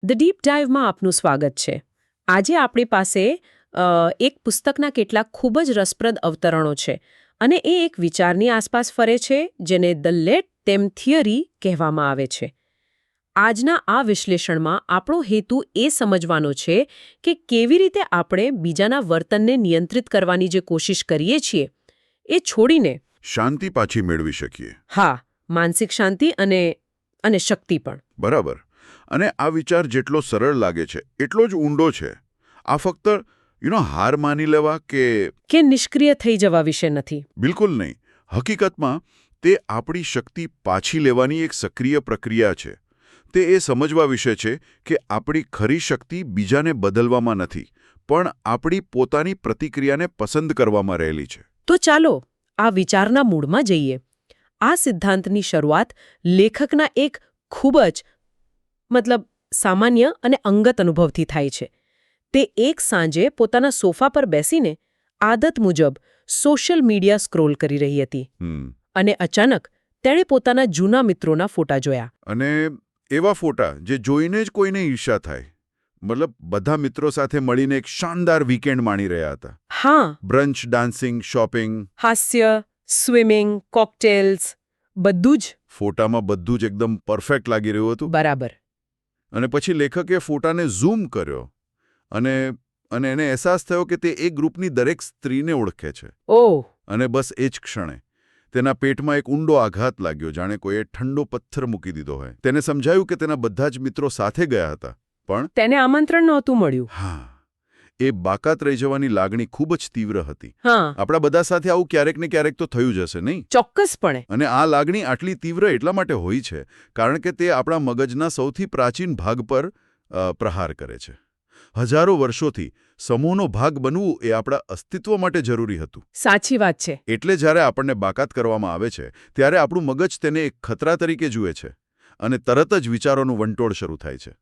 The deep ડાઇવમાં આપનું સ્વાગત છે. આજે આપણી પાસે એક પુસ્તકના કેટલાક ખૂબ જ રસપ્રદ અવતરણો છે અને એ એક વિચારની આસપાસ ફરે છે જેને ધ લેટ ધેમ થિયરી કહેવામાં આવે છે. આજના આ વિશ્લેષણમાં આપણો હેતુ એ સમજવાનો છે કે કેવી રીતે આપણે બીજાના વર્તનને નિયંત્રિત કરવાની જે કોશિશ કરીએ છીએ એ છોડીને શાંતિ પાછી મેળવી શકીએ. હા, માનસિક શાંતિ અને શક્તિ પણ. બરાબર. અને આ વિચાર જેટલો સરળ લાગે છે એટલો જ ઊંડો છે. આ ફક્ત હાર માની લેવા કે નિષ્ક્રિય થઈ જવા વિશે નથી. બિલકુલ નહીં. હકીકતમાં તે આપણી શક્તિ પાછી લેવાની એક સક્રિય પ્રક્રિયા છે. તે એ સમજવા વિશે છે કે આપણી ખરી શક્તિ બીજાને બદલવામાં નથી, પણ આપણી પોતાની પ્રતિક્રિયાને પસંદ કરવામાં રહેલી છે. તો ચાલો આ વિચારના મૂળમાં જઈએ. આ સિદ્ધાંતની શરૂઆત લેખકના એક ખૂબ જ સામાન્ય અને અંગત અનુભવથી થાય છે. તે એક સાંજે પોતાના સોફા પર બેસીને આદત મુજબ સોશિયલ મીડિયા સ્ક્રોલ કરી રહી હતી અને અચાનક તેણે પોતાના જૂના મિત્રોના ફોટા જોયા. અને એવા ફોટા જે જોઈને જ કોઈને ઈર્ષ્યા થાય. બધા મિત્રો સાથે મળીને એક શાનદાર વીકેન્ડ માણી રહ્યા હતા. હા, બ્રંચ, ડાન્સિંગ, શોપિંગ, હાસ્ય, સ્વિમિંગ, કોકટેલ્સ, બધું જ. ફોટામાં બધું જ એકદમ પરફેક્ટ લાગી રહ્યું હતું. બરાબર. અને પછી લેખકે ફોટાને ઝૂમ કર્યો અને એને અહેસાસ થયો કે તે એક ગ્રુપની દરેક સ્ત્રીને ઓળખે છે. ઓહ! અને બસ એ જ ક્ષણે તેના પેટમાં એક ઊંડો આઘાત લાગ્યો, જાણે કોઈએ ઠંડો પથ્થર મૂકી દીધો હોય. તેને સમજાયું કે તેના બધા જ મિત્રો સાથે ગયા હતા, પણ તેને આમંત્રણ નહોતું મળ્યું. હા, એ બાકાત રહી જવાની લાગણી ખૂબ જ તીવ્ર હતી. હા, આપણા બધા સાથે આવું ક્યારેક ને ક્યારેક તો થયું જ હશે, નહીં? ચોક્કસપણે. અને આ લાગણી આટલી તીવ્ર એટલા માટે હોય છે કારણ કે તે આપણા મગજના સૌથી પ્રાચીન ભાગ પર પ્રહાર કરે છે. હજારો વર્ષોથી સમૂહનો ભાગ બનવું એ આપણા અસ્તિત્વ માટે જરૂરી હતું. સાચી વાત છે. એટલે જ્યારે આપણને બાકાત કરવામાં આવે છે ત્યારે આપણું મગજ તેને એક ખતરા તરીકે જુએ છે અને તરત જ વિચારોનું વંટોળ શરૂ થાય છે.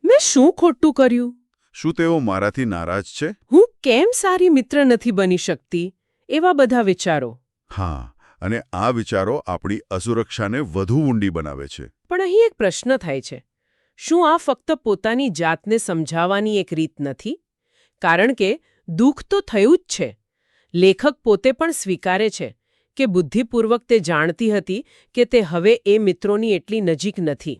મેં શું ખોટું કર્યું? શું તેઓ મારાથી નારાજ છે? હું કેમ સારી મિત્ર નથી બની શકતી? એવા બધા વિચારો. હા, અને આ વિચારો આપણી અસુરક્ષાને વધુ ઊંડી બનાવે છે. પણ અહીં એક પ્રશ્ન થાય છે. શું આ ફક્ત પોતાની જાતને સમજાવવાની એક રીત નથી? કારણ કે દુઃખ તો થયું જ છે. લેખક પોતે પણ સ્વીકારે છે કે બુદ્ધિપૂર્વક તે જાણતી હતી કે તે હવે એ મિત્રોની એટલી નજીક નથી.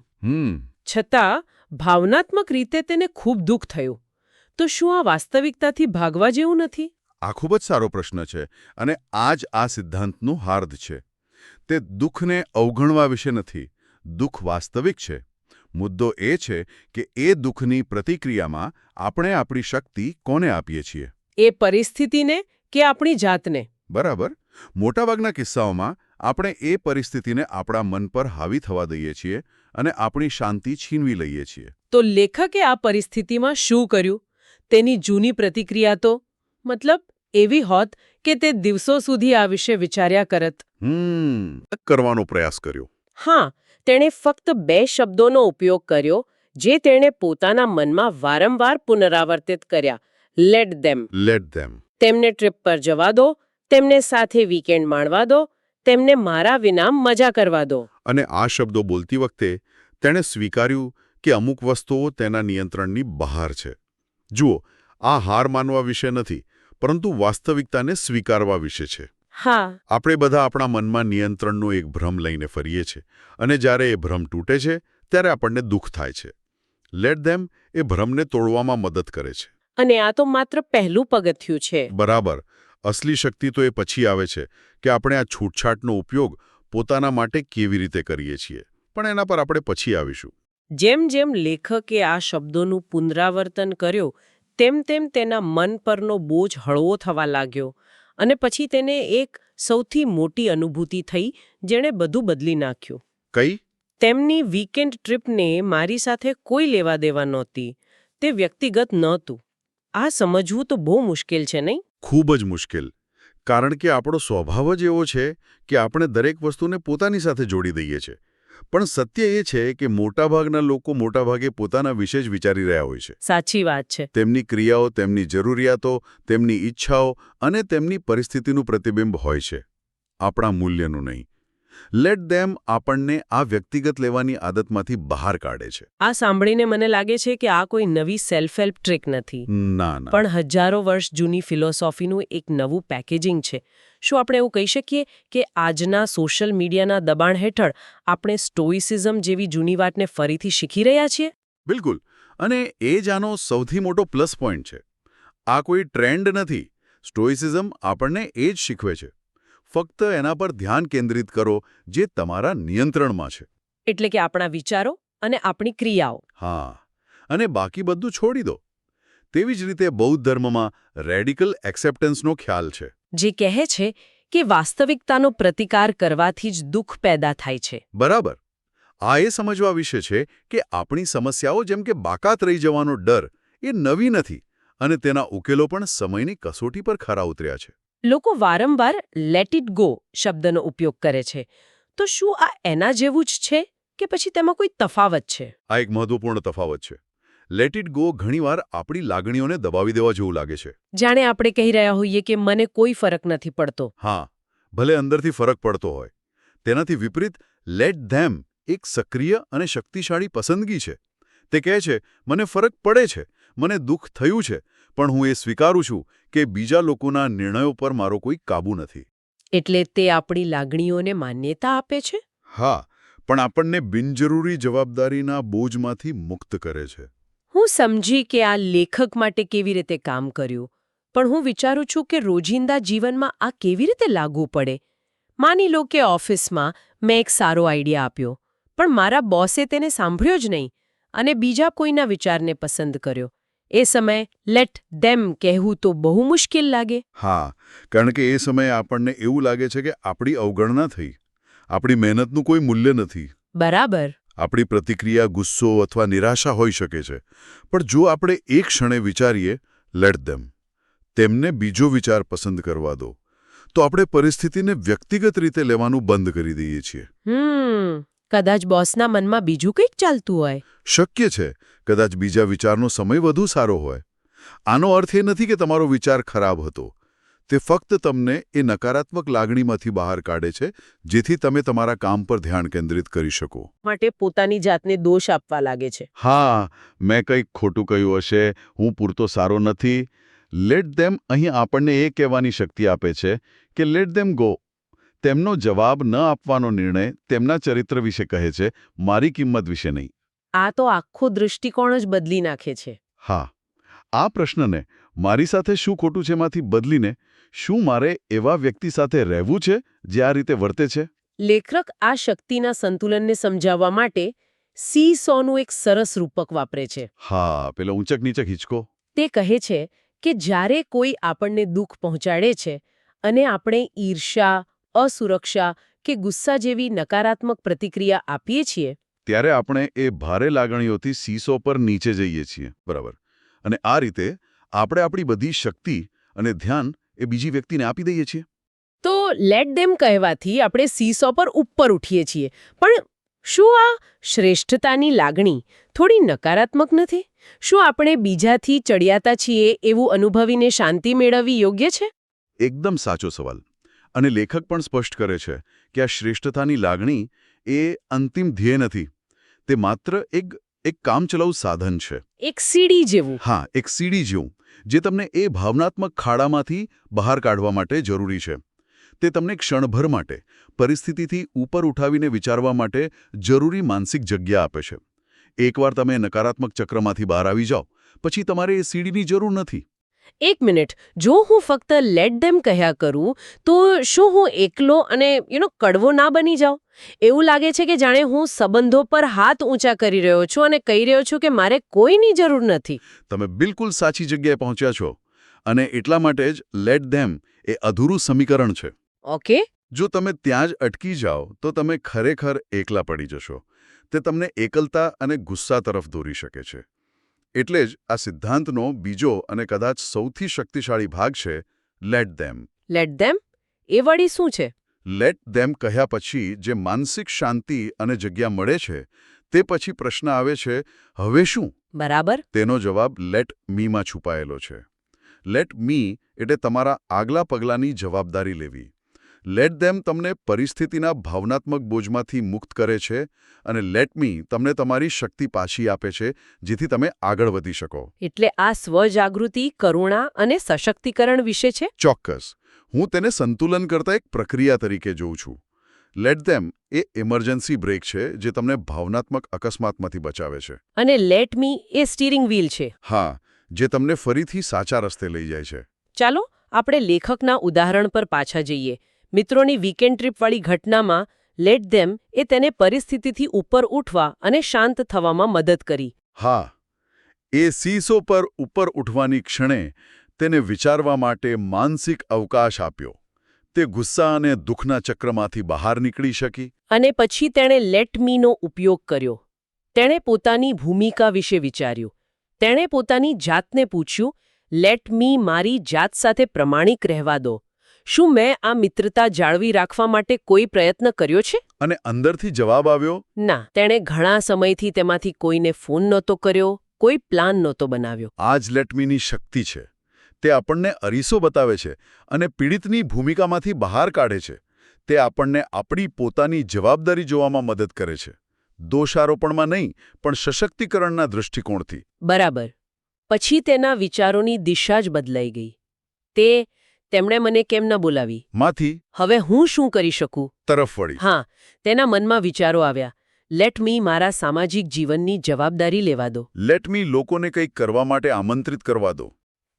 છતાં ભાવનાત્મક રીતે તેને ખૂબ દુઃખ થયું. તો શું આ વાસ્તવિકતાથી ભાગવા જેવું નથી? આ ખૂબ જ સારો પ્રશ્ન છે અને આ જ આ સિદ્ધાંતનું હાર્દ છે. તે દુઃખને અવગણવા વિશે નથી. દુઃખ વાસ્તવિક છે. મુદ્દો એ છે કે એ દુઃખની પ્રતિક્રિયામાં આપણે આપણી શક્તિ કોને આપીએ છીએ? એ પરિસ્થિતિને કે આપણી જાતને? બરાબર. મોટાભાગના કિસ્સાઓમાં આપણે એ પરિસ્થિતિને આપણા મન પર હાવી થવા દઈએ છીએ અને આપણી શાંતિ છીનવી લઈએ છીએ. તો લેખકે આ પરિસ્થિતિમાં શું કર્યું? તેની જૂની પ્રતિક્રિયા તો એવી હોત કે તે દિવસો સુધી આ વિશે વિચાર્યા કરત. કરવાનો પ્રયાસ કર્યો. હા, તેણે ફક્ત 2 શબ્દોનો ઉપયોગ કર્યો જે તેણે પોતાના મનમાં વારંવાર પુનરાવર્તિત કર્યા. લેટ ધેમ. લેટ ધેમ. તેમને ટ્રીપ પર જવા દો, તેમને સાથે વીકેન્ડ માણવા દો, તેમને મારા વિના મજા કરવા દો. અને આ શબ્દો બોલતી વખતે તેણે સ્વીકાર્યું કે અમુક વસ્તુઓ તેના નિયંત્રણની બહાર છે. જુઓ, આ હાર માનવા વિશે નથી, પરંતુ વાસ્તવિકતાને સ્વીકારવા વિશે છે. હા, આપણે બધા આપણા મનમાં નિયંત્રણનો એક ભ્રમ લઈને ફરીએ છીએ અને જ્યારે એ ભ્રમ તૂટે છે ત્યારે આપણને દુઃખ થાય છે. લેટ ધેમ એ ભ્રમને તોડવામાં મદદ કરે છે. અને આ તો માત્ર પહેલું પગથિયું છે. બરાબર. અસલી શક્તિ તો એ પછી આવે છે કે આપણે આ છૂટછાટનો ઉપયોગ પોતાના માટે કેવી રીતે કરીએ છીએ. પણ એના પર આપણે પછી આવીશું. જેમ જેમ લેખકે આ શબ્દોનું પુનરાવર્તન કર્યું તેમ તેમ તેના મન પરનો બોજ હળવો થવા લાગ્યો અને પછી તેને એક સૌથી મોટી અનુભૂતિ થઈ જેણે બધું બદલી નાખ્યું. કઈ? તેમની વીકેન્ડ ટ્રીપને મારી સાથે કોઈ લેવા દેવા નહોતી. તે વ્યક્તિગત નહોતું. આ સમજવું તો બહુ મુશ્કેલ છે, નહીં? ખૂબ જ મુશ્કેલ. કારણ કે આપણો સ્વભાવ જ એવો છે કે આપણે દરેક વસ્તુને પોતાની સાથે જોડી દઈએ છીએ. પણ સત્ય એ છે કે મોટાભાગના લોકો મોટાભાગે પોતાના વિશે જ વિચારી રહ્યા હોય છે. સાચી વાત છે. તેમની ક્રિયાઓ, તેમની જરૂરિયાતો, તેમની ઈચ્છાઓ અને તેમની પરિસ્થિતિનું પ્રતિબિંબ હોય છે, આપણા મૂલ્યનું નહીં. લેટ ધેમ આપણને આ વ્યક્તિગત લેવાની આદતમાંથી બહાર કાઢે છે. આ સાંભળીને મને લાગે છે કે આ કોઈ નવી સેલ્ફ હેલ્પ ટ્રીક નથી, ના. પણ હજારો વર્ષ જૂની ફિલોસોફીનું એક નવું પેકેજિંગ છે. શું આપણે એવું કહી શકીએ કે આજના સોશિયલ મીડિયાના દબાણ હેઠળ આપણે સ્ટોઇસિઝમ જેવી જૂની વાતને ફરીથી શીખી રહ્યા છીએ? બિલકુલ. અને એ જ આનો સૌથી મોટો પ્લસ પોઈન્ટ છે. આ કોઈ ટ્રેન્ડ નથી. સ્ટોઇસિઝમ આપણને એ જ શીખવે છે. ફક્ત એના પર ધ્યાન કેન્દ્રિત કરો જે તમારા નિયંત્રણમાં છે. એટલે કે આપણા વિચારો અને આપણી ક્રિયાઓ. હા, અને બાકી બધું છોડી દો. તેવી જ રીતે બૌદ્ધ ધર્મમાં રેડિકલ એક્સેપ્ટન્સનો ખ્યાલ છે. જે કહે છે કે વાસ્તવિકતાનો પ્રતિકાર કરવાથી જ દુઃખ પેદા થાય છે. બરાબર. આ એ સમજવા વિશે છે કે આપણી સમસ્યાઓ જેમ કે બાકાત રહી જવાનો ડર એ નવી નથી અને તેના ઉકેલો પણ સમયની કસોટી પર ખરા ઉતર્યા છે. લોકો વારંવાર લેટ ઇટ ગો શબ્દનો ઉપયોગ કરે છે. તો શું આ એના જેવું જ છે કે પછી તેમાં કોઈ તફાવત છે? આ એક મહત્વપૂર્ણ તફાવત છે. લેટ ઇટ ગો ઘણીવાર આપણી લાગણીઓને દબાવી દેવા જેવું લાગે છે. જાણે આપણે કહી રહ્યા હોઈએ કે મને કોઈ ફરક નથી પડતો. હા, ભલે અંદરથી ફરક પડતો હોય. તેનાથી વિપરીત લેટ ધેમ એક સક્રિય અને શક્તિશાળી પસંદગી છે. તે કહે છે, મને ફરક પડે છે, મને દુઃખ થયું છે, પણ હું એ સ્વીકારું છું કે બીજા લોકોના નિર્ણયો પર મારો કોઈ કાબૂ નથી. એટલે તે આપણી લાગણીઓને માન્યતા આપે છે? હા, પણ આપણને બિનજરૂરી જવાબદારીના બોજમાંથી મુક્ત કરે છે. હું સમજી કે આ લેખક માટે કેવી રીતે કામ કર્યું, પણ હું વિચારું છું કે રોજિંદા જીવનમાં આ કેવી રીતે લાગુ પડે. માની લો કે ઓફિસમાં મેં એક સારો આઈડિયા આપ્યો, પણ મારા બોસે તેને સાંભળ્યો જ નહીં અને બીજા કોઈના વિચારને પસંદ કર્યો. એ સમયે લેટ ધેમ કહેવું તો બહુ મુશ્કેલ લાગે. હા, કારણ કે એ સમયે આપણને એવું લાગે છે કે આપણી અવગણના થઈ. આપણી મહેનતનું કોઈ મૂલ્ય નથી. બરાબર. આપણી પ્રતિક્રિયા ગુસ્સો અથવા નિરાશા હોઈ શકે છે. પણ જો આપણે એક ક્ષણે વિચારીએ લેટ ધેમ, તેમને બીજો વિચાર પસંદ કરવા દો, તો આપણે પરિસ્થિતિને વ્યક્તિગત રીતે લેવાનું બંધ કરી દઈએ છીએ. કદાચ બોસના મનમાં બીજું કંઈક ચાલતું હોય. શક્ય છે. કદાચ બીજા વિચારનો સમય વધુ સારો હોય. આનો અર્થ એ નથી કે તમારો વિચાર ખરાબ હતો. તે ફક્ત તમને એ નકારાત્મક લાગણીમાંથી બહાર કાઢે છે જેથી તમે તમારા કામ પર ધ્યાન કેન્દ્રિત કરી શકો. માટે પોતાની જાતને દોષ આપવા લાગે છે. હા, મેં કંઈક ખોટું કહ્યું હશે, હું પૂરતો સારો નથી. લેટ ધેમ અહીં આપણને એ કહેવાની શક્તિ આપે છે કે લેટ ધેમ ગો. તેમનો જવાબ ન આપવાનો નિર્ણય તેમના ચરિત્ર વિશે કહે છે, મારી કિંમત વિશે નહીં. આ તો આખો દૃષ્ટિકોણ જ બદલી નાખે છે. હા, આ પ્રશ્નને મારી સાથે શું ખોટું છે માંથી બદલીને શું મારે એવા વ્યક્તિ સાથે રહેવું છે જે આ રીતે વર્તે છે? લેખક આ શક્તિના સંતુલનને સમજાવવા માટે સી-સોનું એક સરસ રૂપક વાપરે છે. હા, પેલો ઊંચક નીચક હિંચકો. તે કહે છે કે જ્યારે કોઈ આપણને દુઃખ પહોંચાડે છે અને આપણે ઈર્ષ્યા, અસુરક્ષા કે ગુસ્સા જેવી નકારાત્મક પ્રતિક્રિયા આપીએ છીએ, ત્યારે આપણે એ ભારે લાગણીઓથી સીસો પર નીચે જઈએ છીએ. બરાબર. અને આ રીતે આપણે આપણી બધી શક્તિ અને ધ્યાન એ બીજી વ્યક્તિને આપી દઈએ છીએ. તો લેટ ધેમ કહેવાથી આપણે સીસો પર ઉપર ઉઠીએ છીએ. પણ શું આ શ્રેષ્ઠતાની લાગણી થોડી નકારાત્મક નથી? શું આપણે બીજાથી ચડિયાતા છીએ એવું અનુભવીને શાંતિ મેળવવી યોગ્ય છે? એકદમ સાચો સવાલ. અને લેખક પણ સ્પષ્ટ કરે છે કે આ શ્રેષ્ઠતાની લાગણી એ અંતિમ ધ્યેય નથી. તે માત્ર એક કામચલાઉ સાધન છે. એક સીડી જેવું. હા, એક સીડી જેવું, જે તમને એ ભાવનાત્મક ખાડામાંથી બહાર કાઢવા માટે જરૂરી છે. તે તમને ક્ષણભર માટે પરિસ્થિતિથી ઉપર ઉઠાવીને વિચારવા માટે જરૂરી માનસિક જગ્યા આપે છે. એકવાર તમે નકારાત્મક ચક્રમાંથી બહાર આવી જાઓ, પછી તમારે એ સીડીની જરૂર નથી. એક મિનિટ, જો હું ફક્ત લેટ ધેમ કહ્યા કરું તો શું હું એકલો અને કડવો ના બની જાઉં? એવું લાગે છે કે જાણે હું સંબંધો પર હાથ ઊંચા કરી રહ્યો છું અને કહી રહ્યો છું કે મારે કોઈની જરૂર નથી. તમે બિલકુલ સાચી જગ્યાએ પહોંચ્યા છો. અને એટલા માટે જ લેટ ધેમ એ અધૂરું સમીકરણ છે. ઓકે. જો તમે ત્યાં જ અટકી જાઓ તો તમે ખરેખર એકલા પડી જશો. તે તમને એકલતા અને ગુસ્સા તરફ દોરી શકે છે. એટલે જ આ સિદ્ધાંતનો બીજો અને કદાચ સૌથી શક્તિશાળી ભાગ છે લેટ ધેમ. લેટ ધેમ? એ વળી શું છે? લેટ ધેમ કહ્યા પછી જે માનસિક શાંતિ અને જગ્યા મળે છે, તે પછી પ્રશ્ન આવે છે, હવે શું? બરાબર. તેનો જવાબ લેટ મીમાં છુપાયેલો છે. લેટ મી એટલે તમારા આગલા પગલાંની જવાબદારી લેવી. લેટ ધેમ તમને પરિસ્થિતિના ભાવનાત્મક બોજમાંથી મુક્ત કરે છે અને લેટ મી તમને તમારી શક્તિ પાછી આપે છે, જેથી તમે આગળ વધી શકો. એટલે આ સ્વજાગૃતિ, કરુણા અને સશક્તિકરણ વિશે છે. ચોક્કસ. હું તેને સંતુલન કરતા એક પ્રક્રિયા તરીકે જોઉં છું. લેટ ધેમ એ ઇમરજન્સી બ્રેક છે જે તમને ભાવનાત્મક અકસ્માતમાંથી બચાવે છે. અને લેટ મી એ સ્ટીરિંગ વ્હીલ છે. હા, જે તમને ફરીથી સાચા રસ્તે લઈ જાય છે. ચાલો આપણે લેખકના ઉદાહરણ પર પાછા જઈએ. મિત્રોની વીકેન્ડ ટ્રીપવાળી ઘટનામાં લેટ ધેમ એ તેને પરિસ્થિતિથી ઉપર ઉઠવા અને શાંત થવામાં મદદ કરી. હા, એ સીસો પર ઉપર ઉઠવાની ક્ષણે તેને વિચારવા માટે માનસિક અવકાશ આપ્યો. તે ગુસ્સા અને દુઃખના ચક્રમાંથી બહાર નીકળી શકી. અને પછી તેણે લેટ મીનો ઉપયોગ કર્યો. તેણે પોતાની ભૂમિકા વિશે વિચાર્યું. તેણે પોતાની જાતને પૂછ્યું, લેટ મી મારી જાત સાથે પ્રમાણિક રહેવા દો. શું મેં આ મિત્રતા જાળવી રાખવા માટે કોઈ પ્રયત્ન કર્યો છે? અને અંદરથી જવાબ આવ્યો, ના. તેણે ઘણા સમયથી તેમાંથી કોઈને ફોન નહોતો કર્યો, કોઈ પ્લાન નહોતો બનાવ્યો. આ જ લેટમીની શક્તિ છે. તે આપણને અરીસો બતાવે છે અને પીડિતની ભૂમિકામાંથી બહાર કાઢે છે. તે આપણને આપણી પોતાની જવાબદારી જોવામાં મદદ કરે છે. દોષારોપણમાં નહીં, પણ સશક્તિકરણના દૃષ્ટિકોણથી. બરાબર. પછી તેના વિચારોની દિશા જ બદલાઈ ગઈ. તેમણે મને કેમ ન બોલાવી, માંથી હવે હું શું કરી શકું તરફ વળી. હા, તેના મનમાં વિચારો આવ્યા. લેટ મી મારા સામાજિક જીવનની જવાબદારી લેવા દો. લેટ મી લોકોને કંઈક કરવા માટે આમંત્રિત કરવા દો.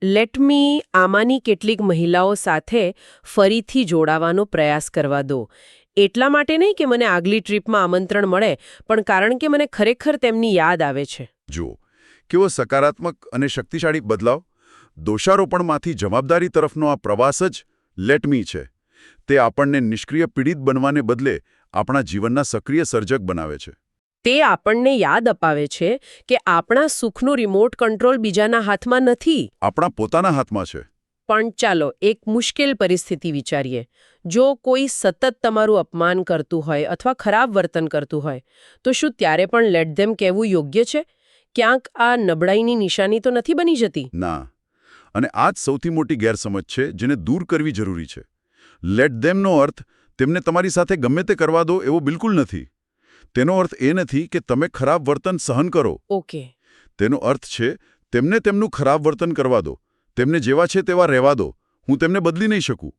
લેટ મી આમાંની કેટલીક મહિલાઓ સાથે ફરીથી જોડાવાનો પ્રયાસ કરવા દો. એટલા માટે નહીં કે મને આગલી ટ્રીપમાં આમંત્રણ મળે, પણ કારણ કે મને ખરેખર તેમની યાદ આવે છે. જુઓ, કેવો સકારાત્મક અને શક્તિશાળી બદલાવ. દોષારોપણમાંથી જવાબદારી તરફનો આ પ્રવાસ જ લેટ મી છે. તે આપણને નિષ્ક્રિય પીડિત બનવાને બદલે આપણા જીવનના સક્રિય સર્જક બનાવે છે. તે આપણને યાદ અપાવે છે કે આપણા સુખનો રિમોટ કંટ્રોલ બીજાના હાથમાં નથી, આપણા પોતાના હાથમાં છે. પણ ચાલો એક મુશ્કેલ પરિસ્થિતિ વિચારીએ. જો કોઈ સતત તમારું અપમાન કરતું હોય અથવા ખરાબ વર્તન કરતું હોય, તો શું ત્યારે પણ લેટ ધેમ કહેવું યોગ્ય છે? ક્યાંક આ નબળાઈની નિશાની તો નથી બની જતી? ના. અને આ જ સૌથી મોટી ગેરસમજ છે, જેને દૂર કરવી જરૂરી છે. લેટ ધેમનો અર્થ તેમને તમારી સાથે ગમે તે કરવા દો એવો બિલકુલ નથી. તેનો અર્થ એ નથી કે તમે ખરાબ વર્તન સહન કરો. ઓકે. તેનો અર્થ છે તેમને તેમનું ખરાબ વર્તન કરવા દો. તેમને જેવા છે તેવા રહેવા દો. હું તેમને બદલી નહીં શકું.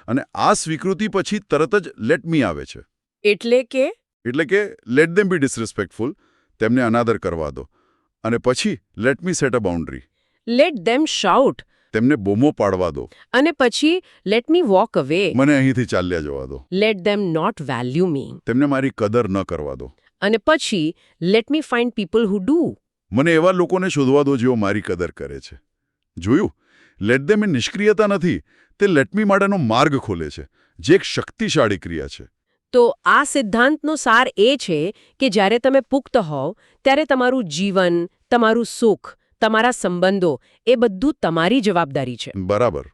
અને આ સ્વીકૃતિ પછી તરત જ લેટ મી આવે છે. એટલે કે લેટ ધેમ બી ડિસરિસ્પેક્ટફુલ. તેમને અનાદર કરવા દો. અને પછી લેટ મી સેટ અ બાઉન્ડ્રી. લેટ ધેમ શાઉટ. તેમને બોમો પાડવા દો. અને પછી લેટ મી વોક અવે. મને અહીંથી ચાલ્યા જવા દો. લેટ ધેમ નોટ વેલ્યુ મી. તેમને મારી કદર ન કરવા દો. અને પછી let me find people who do. મને એવા લોકોને શોધવા દો જેઓ મારી કદર કરે છે. જોયું? લેટ ધેમ એ નિષ્ક્રિયતા નથી. તે લેટ મી માટેનો માર્ગ ખોલે છે, જે એક શક્તિશાળી ક્રિયા છે. તો આ સિદ્ધાંતનો સાર એ છે કે જ્યારે તમે પુખ્ત હોવ ત્યારે તમારું જીવન, તમારું સુખ, તમારા સંબંધો એ બધું તમારી જવાબદારી છે. બરાબર.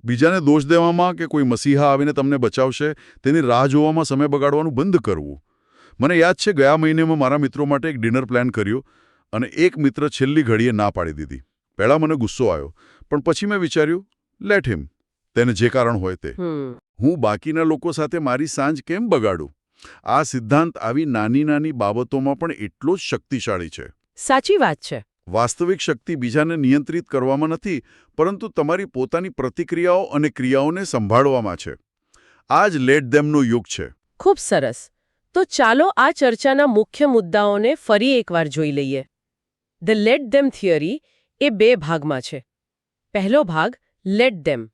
બીજાને દોષ દેવામાં કે કોઈ મસીહા આવીને તમને બચાવશે તેની રાહ જોવામાં સમય બગાડવાનું બંધ કરવું. મને યાદ છે ગયા મહિને મેં મારા મિત્રો માટે એક ડિનર પ્લાન કર્યો અને એક મિત્ર છેલ્લી ઘડીએ ના પાડી દીધી. પહેલાં મને ગુસ્સો આવ્યો, પણ પછી મેં વિચાર્યું, લેટ હિમ. તેને જે કારણ હોય તે. હું બાકીના લોકો સાથે મારી સાંજ કેમ બગાડું? આ સિદ્ધાંત આવી નાની નાની બાબતોમાં પણ એટલો જ શક્તિશાળી છે. સાચી વાત છે. વાસ્તવિક શક્તિ બીજાને નિયંત્રિત કરવામાં નથી, પરંતુ તમારી પોતાની પ્રતિક્રિયાઓ અને ક્રિયાઓને સંભાળવામાં છે. આ જ લેટ ધેમનો યુગ છે. ખૂબ સરસ. તો ચાલો આ ચર્ચાના મુખ્ય મુદ્દાઓને ફરી એકવાર જોઈ લઈએ. ધ લેટ ધેમ થિયરી એ 2 ભાગમાં છે. પહેલો ભાગ લેટ ધેમ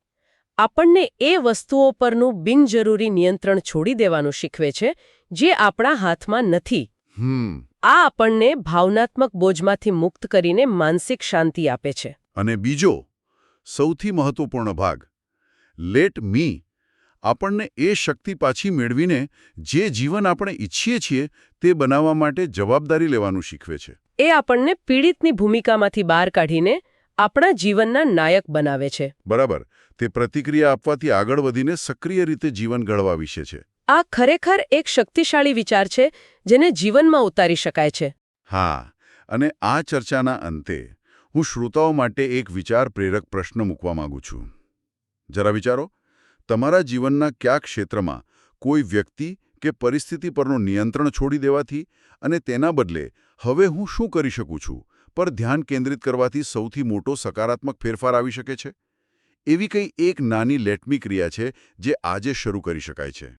આપણને એ વસ્તુઓ પરનું બિનજરૂરી નિયંત્રણ છોડી દેવાનું શીખવે છે જે આપણા હાથમાં નથી. આ આપણને ભાવનાત્મક બોજમાંથી મુક્ત કરીને માનસિક શાંતિ આપે છે. અને બીજો, સૌથી મહત્વપૂર્ણ ભાગ, લેટ મી આપણને એ શક્તિ પાછી મેળવીને જે જીવન આપણે ઈચ્છીએ છીએ તે બનાવવા માટે જવાબદારી લેવાનું શીખવે છે. એ આપણને પીડિતની ભૂમિકામાંથી બહાર કાઢીને આપણા જીવનના નાયક બનાવે છે. બરાબર. તે પ્રતિક્રિયા આપવાથી આગળ વધીને સક્રિય રીતે જીવન ઘડવા વિશે છે. આ ખરેખર એક શક્તિશાળી વિચાર છે જેને જીવનમાં ઉતારી શકાય છે. હા, અને આ ચર્ચાના અંતે હું શ્રોતાઓ માટે એક વિચાર પ્રેરક પ્રશ્ન મૂકવા માંગુ છું. જરા વિચારો, તમારા જીવનના કયા ક્ષેત્રમાં કોઈ વ્યક્તિ કે પરિસ્થિતિ પરનું નિયંત્રણ છોડી દેવાથી અને તેના બદલે હવે હું શું કરી શકું છું પર ધ્યાન કેન્દ્રિત કરવાથી સૌથી મોટો સકારાત્મક ફેરફાર આવી શકે છે? એવી કંઈ એક નાની લેટમી ક્રિયા છે જે આજે શરૂ કરી શકાય છે.